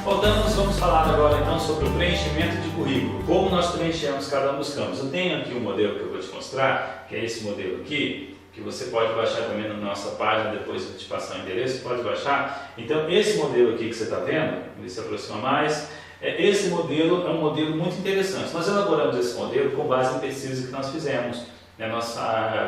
Voltamos, vamos falar agora então sobre o preenchimento de currículo, como nós preenchemos cada um dos campos. Eu tenho aqui um modelo que eu vou te mostrar, que é esse modelo aqui, que você pode baixar também na nossa página, depois eu te passar o endereço, pode baixar. Então esse modelo aqui que você está vendo, ele se aproxima mais, esse modelo é um modelo muito interessante. Nós elaboramos esse modelo com base em pesquisas que nós fizemos. Nós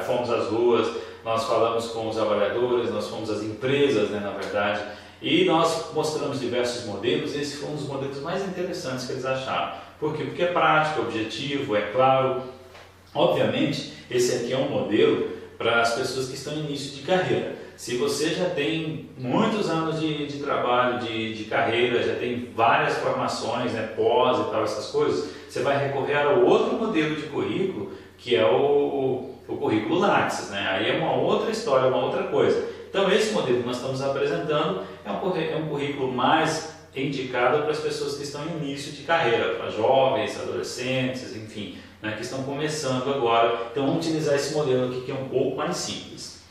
fomos às ruas, nós falamos com os avaliadores, nós fomos às empresas, na verdade, e nós mostramos diversos modelos. Esse foi um dos modelos mais interessantes que eles acharam. Por quê? Porque é prático, é objetivo, é claro. Obviamente, esse aqui é um modelo para as pessoas que estão em início de carreira. Se você já tem muitos anos de trabalho, de carreira, já tem várias formações, pós e tal, essas coisas, você vai recorrer ao outro modelo de currículo, que é o currículo Lattes, Aí é uma outra história, uma outra coisa. Então esse modelo que nós estamos apresentando é um currículo mais indicado para as pessoas que estão em início de carreira, para jovens, adolescentes, enfim, que estão começando agora. Então vamos utilizar esse modelo aqui que é um pouco mais simples.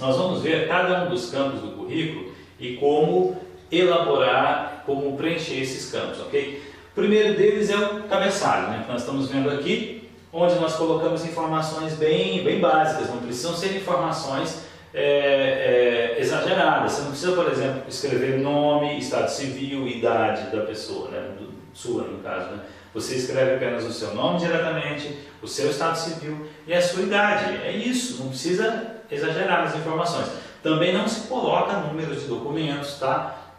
Nós vamos ver cada um dos campos do currículo e como elaborar, como preencher esses campos, ok? O primeiro deles é o cabeçalho, que nós estamos vendo aqui, onde nós colocamos informações bem básicas, não precisam ser informações exageradas. Você não precisa, por exemplo, escrever nome, estado civil, idade da pessoa, sua no caso, Você escreve apenas o seu nome diretamente, o seu estado civil e a sua idade. É isso, não precisa exagerar nas informações. Também não se coloca números de documentos,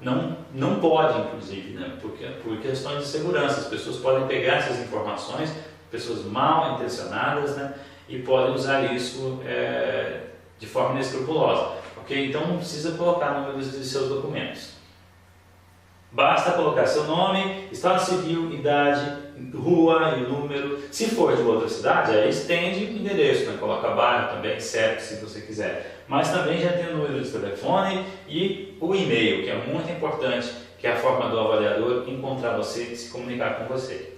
Não pode, inclusive, por questões de segurança. As pessoas podem pegar essas informações, pessoas mal intencionadas, e podem usar isso de forma inescrupulosa, ok? Então não precisa colocar números de seus documentos. Basta colocar seu nome, estado civil, idade, rua e número. Se for de outra cidade, aí estende o endereço, coloca bairro também, CEP, se você quiser. Mas também já tem o número de telefone e o e-mail, que é muito importante, que é a forma do avaliador encontrar você e se comunicar com você.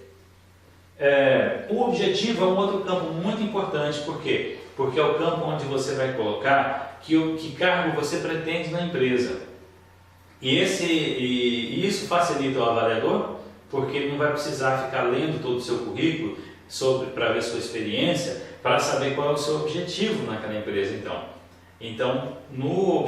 O objetivo é um outro campo muito importante. Por quê? Porque é o campo onde você vai colocar que cargo você pretende na empresa. E isso facilita o avaliador, porque ele não vai precisar ficar lendo todo o seu currículo para ver sua experiência, para saber qual é o seu objetivo naquela empresa. Então, no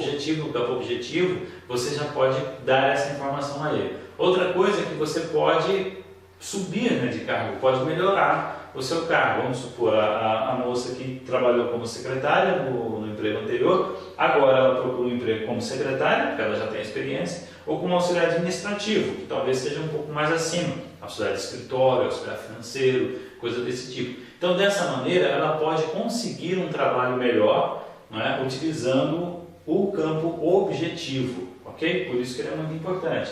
campo objetivo, você já pode dar essa informação a ele. Outra coisa é que você pode subir de cargo, pode melhorar o seu cargo. Vamos supor, a moça que trabalhou como secretária no emprego anterior, agora ela procura um emprego como secretária, porque ela já tem experiência, ou como auxiliar administrativo, que talvez seja um pouco mais acima, auxiliar de escritório, auxiliar financeiro, coisa desse tipo. Então, dessa maneira, ela pode conseguir um trabalho melhor, utilizando o campo objetivo, ok? Por isso que ele é muito importante.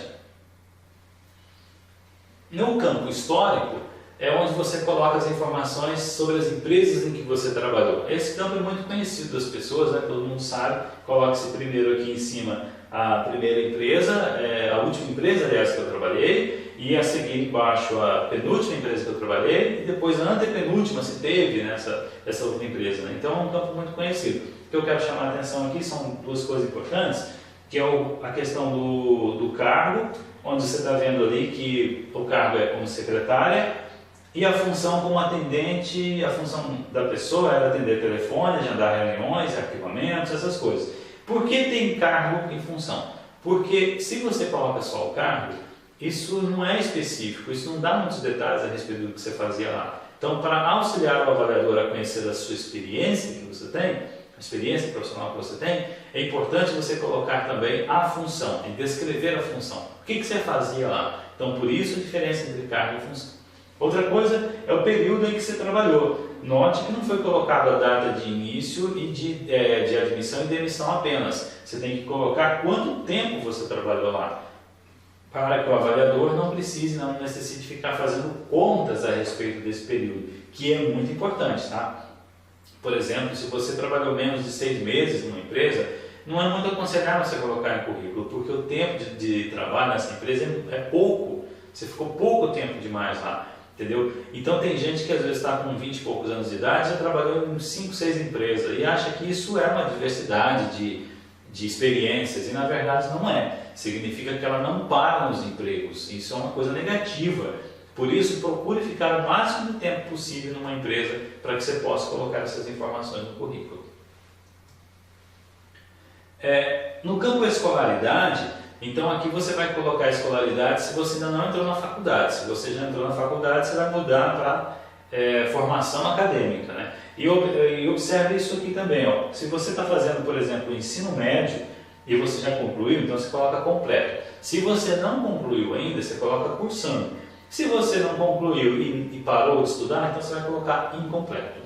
No campo histórico, é onde você coloca as informações sobre as empresas em que você trabalhou. Esse campo é muito conhecido das pessoas, todo mundo sabe. Coloca-se primeiro aqui em cima a primeira empresa, a última empresa, aliás, que eu trabalhei, e a seguir embaixo a penúltima empresa que eu trabalhei, e depois a antepenúltima, se teve essa outra empresa. Então é um campo muito conhecido. O que eu quero chamar a atenção aqui são duas coisas importantes, que é a questão do cargo, onde você está vendo ali que o cargo é como secretária, e a função como atendente. A função da pessoa era atender telefone, agendar reuniões, arquivamentos, essas coisas. Por que tem cargo e função? Porque se você coloca só o cargo, isso não é específico, isso não dá muitos detalhes a respeito do que você fazia lá. Então, para auxiliar o avaliador a conhecer a sua experiência que você tem, a experiência profissional que você tem, é importante você colocar também a função, descrever a função. O que você fazia lá? Então, por isso a diferença entre cargo e função. Outra coisa é o período em que você trabalhou. Note que não foi colocado a data de início e de admissão e demissão apenas. Você tem que colocar quanto tempo você trabalhou lá, para que o avaliador não necessite ficar fazendo contas a respeito desse período, que é muito importante, Por exemplo, se você trabalhou menos de 6 meses numa empresa, não é muito aconselhável você colocar em currículo, porque o tempo de trabalho nessa empresa é pouco. Você ficou pouco tempo demais lá. Entendeu? Então tem gente que às vezes está com 20 e poucos anos de idade, já trabalhou em 5, 6 empresas e acha que isso é uma diversidade de experiências, e na verdade não é. Significa que ela não para nos empregos. Isso é uma coisa negativa. Por isso, procure ficar o máximo de tempo possível numa empresa para que você possa colocar essas informações no currículo. No campo da escolaridade, então aqui você vai colocar a escolaridade se você ainda não entrou na faculdade. Se você já entrou na faculdade, você vai mudar para formação acadêmica, né? E observe isso aqui também, ó. Se você está fazendo, por exemplo, o ensino médio e você já concluiu, então você coloca completo. Se você não concluiu ainda, você coloca cursando. Se você não concluiu e parou de estudar, então você vai colocar incompleto.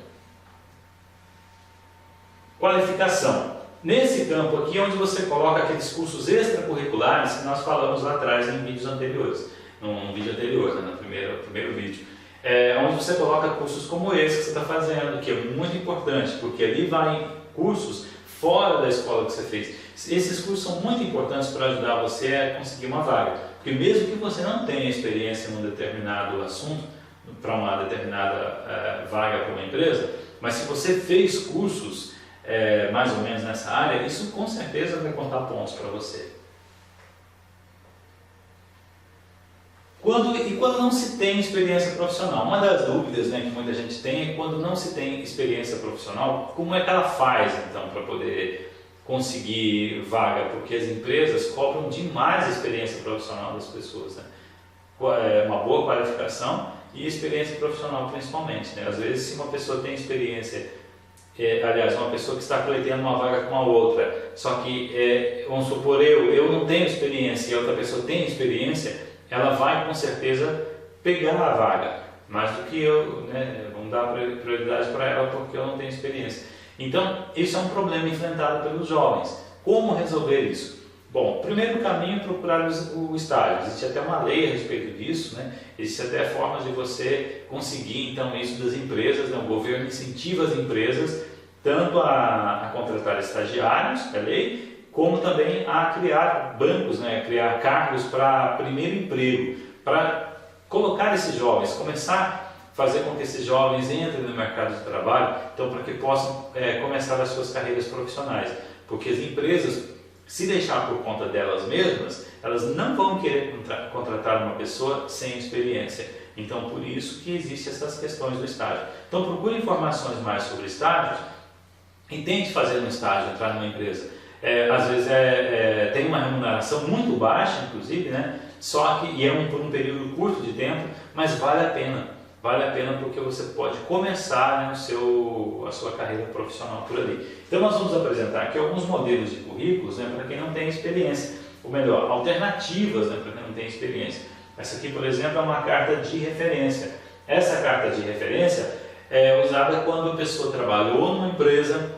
Qualificação. Nesse campo aqui é onde você coloca aqueles cursos extracurriculares que nós falamos lá atrás em vídeos anteriores. No vídeo anterior, né, no primeiro vídeo. Onde você coloca cursos como esse que você está fazendo, que é muito importante, porque ali vai cursos fora da escola que você fez. Esses cursos são muito importantes para ajudar você a conseguir uma vaga. Porque mesmo que você não tenha experiência em um determinado assunto, para uma determinada vaga para uma empresa, mas se você fez cursos mais ou menos nessa área, isso com certeza vai contar pontos para você. Quando não se tem experiência profissional? Uma das dúvidas, né, que muita gente tem é quando não se tem experiência profissional, como é que ela faz então para poder conseguir vaga? Porque as empresas cobram demais a experiência profissional das pessoas, né? Uma boa qualificação e experiência profissional principalmente, né? Às vezes, se uma pessoa tem experiência, aliás, uma pessoa que está pleiteando uma vaga com a outra, só que, vamos supor, eu não tenho experiência e a outra pessoa tem experiência, ela vai com certeza pegar a vaga, mais do que eu, né? Vamos dar prioridade para ela porque eu não tenho experiência. Então, isso é um problema enfrentado pelos jovens. Como resolver isso? Bom, o primeiro caminho é procurar o estágio. Existe até uma lei a respeito disso, né? Existe até formas de você conseguir então isso das empresas, né? O governo incentiva as empresas tanto a contratar estagiários, é lei, como também a criar bancos, né? A criar cargos para primeiro emprego, para colocar esses jovens, começar fazer com que esses jovens entrem no mercado de trabalho, então para que possam começar as suas carreiras profissionais, porque as empresas, se deixar por conta delas mesmas, elas não vão querer contratar uma pessoa sem experiência. Então por isso que existem essas questões do estágio. Então procure informações mais sobre estágios e tente fazer um estágio, entrar numa empresa. Às vezes tem uma remuneração muito baixa, inclusive, né? Só que por um período curto de tempo, mas vale a pena. Vale a pena porque você pode começar, né, a sua carreira profissional por ali. Então nós vamos apresentar aqui alguns modelos de currículos, né, para quem não tem experiência, ou melhor, alternativas, né, para quem não tem experiência. Essa aqui, por exemplo, é uma carta de referência. Essa carta de referência é usada quando a pessoa trabalhou numa empresa,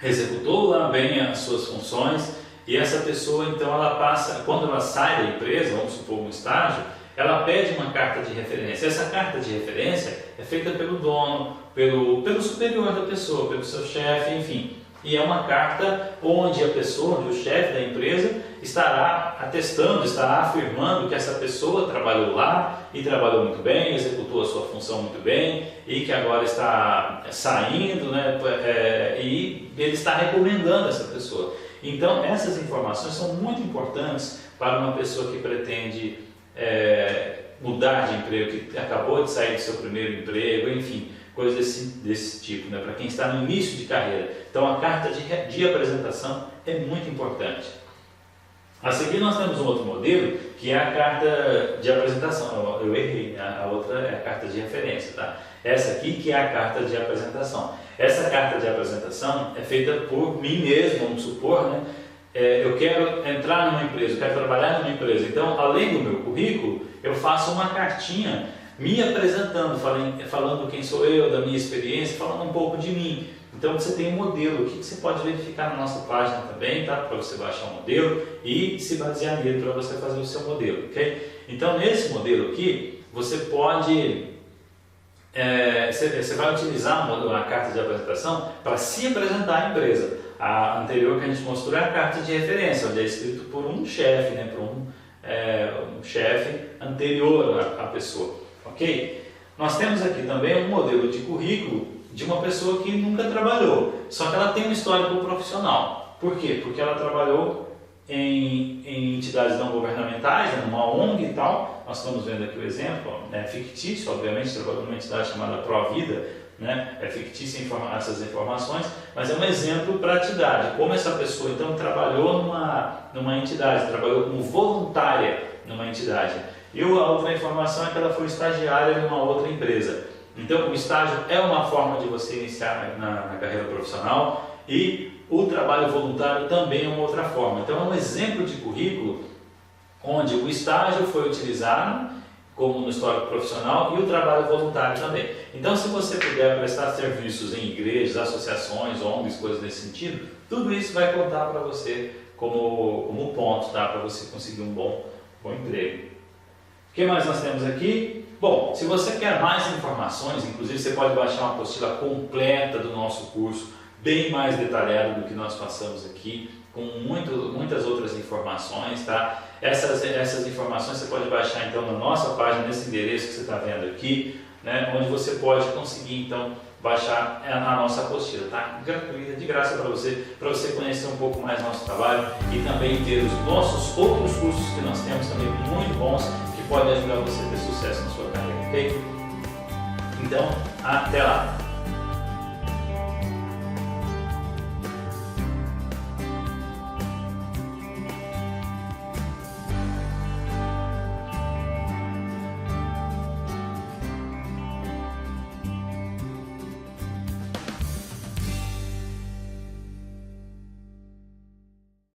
executou lá bem as suas funções e essa pessoa, então, ela passa, quando ela sai da empresa, vamos supor um estágio, ela pede uma carta de referência. Essa carta de referência é feita pelo dono, pelo superior da pessoa, pelo seu chefe, enfim. E é uma carta onde a pessoa, onde o chefe da empresa estará atestando, estará afirmando que essa pessoa trabalhou lá e trabalhou muito bem, executou a sua função muito bem e que agora está saindo, né, e ele está recomendando essa pessoa. Então essas informações são muito importantes para uma pessoa que pretende mudar de emprego, que acabou de sair do seu primeiro emprego, enfim, coisas desse tipo, né? Para quem está no início de carreira. Então a carta de apresentação é muito importante. A seguir nós temos um outro modelo, que é a carta de apresentação. Eu errei, a outra é a carta de referência, tá? Essa aqui que é a carta de apresentação. Essa carta de apresentação é feita por mim mesmo, vamos supor, né? Eu quero entrar numa empresa, eu quero trabalhar numa empresa, então além do meu currículo, eu faço uma cartinha me apresentando, falando quem sou eu, da minha experiência, falando um pouco de mim. Então você tem um modelo aqui que você pode verificar na nossa página também, tá? Para você baixar o modelo e se basear nele para você fazer o seu modelo, ok? Então nesse modelo aqui, você pode, você vai utilizar a carta de apresentação para se apresentar à empresa. A anterior que a gente mostrou é a carta de referência, onde é escrito por um chefe, né? Por um chefe anterior à pessoa, ok? Nós temos aqui também um modelo de currículo de uma pessoa que nunca trabalhou, só que ela tem um histórico profissional. Por quê? Porque ela trabalhou em entidades não governamentais, né, numa ONG e tal. Nós estamos vendo aqui o exemplo, né, fictício, obviamente, trabalhando numa entidade chamada Provida, né, é fictícia essas informações, mas é um exemplo para te dar de como essa pessoa então trabalhou numa entidade, trabalhou como voluntária numa entidade. E a outra informação é que ela foi estagiária em uma outra empresa. Então, o estágio é uma forma de você iniciar na carreira profissional e o trabalho voluntário também é uma outra forma. Então, é um exemplo de currículo onde o estágio foi utilizado como no histórico profissional e o trabalho voluntário também. Então, se você puder prestar serviços em igrejas, associações, ONGs, coisas nesse sentido, tudo isso vai contar para você como ponto, tá? Para você conseguir um bom emprego. O que mais nós temos aqui? Bom, se você quer mais informações, inclusive você pode baixar uma apostila completa do nosso curso, bem mais detalhado do que nós passamos aqui, com muitas outras informações, tá? Essas informações você pode baixar então na nossa página, nesse endereço que você está vendo aqui, né? Onde você pode conseguir então baixar a nossa apostila, tá? Gratuita, de graça para você conhecer um pouco mais nosso trabalho e também ter os nossos outros cursos que nós temos também muito bons, que podem ajudar você a ter sucesso na sua carreira, ok? Então, até lá!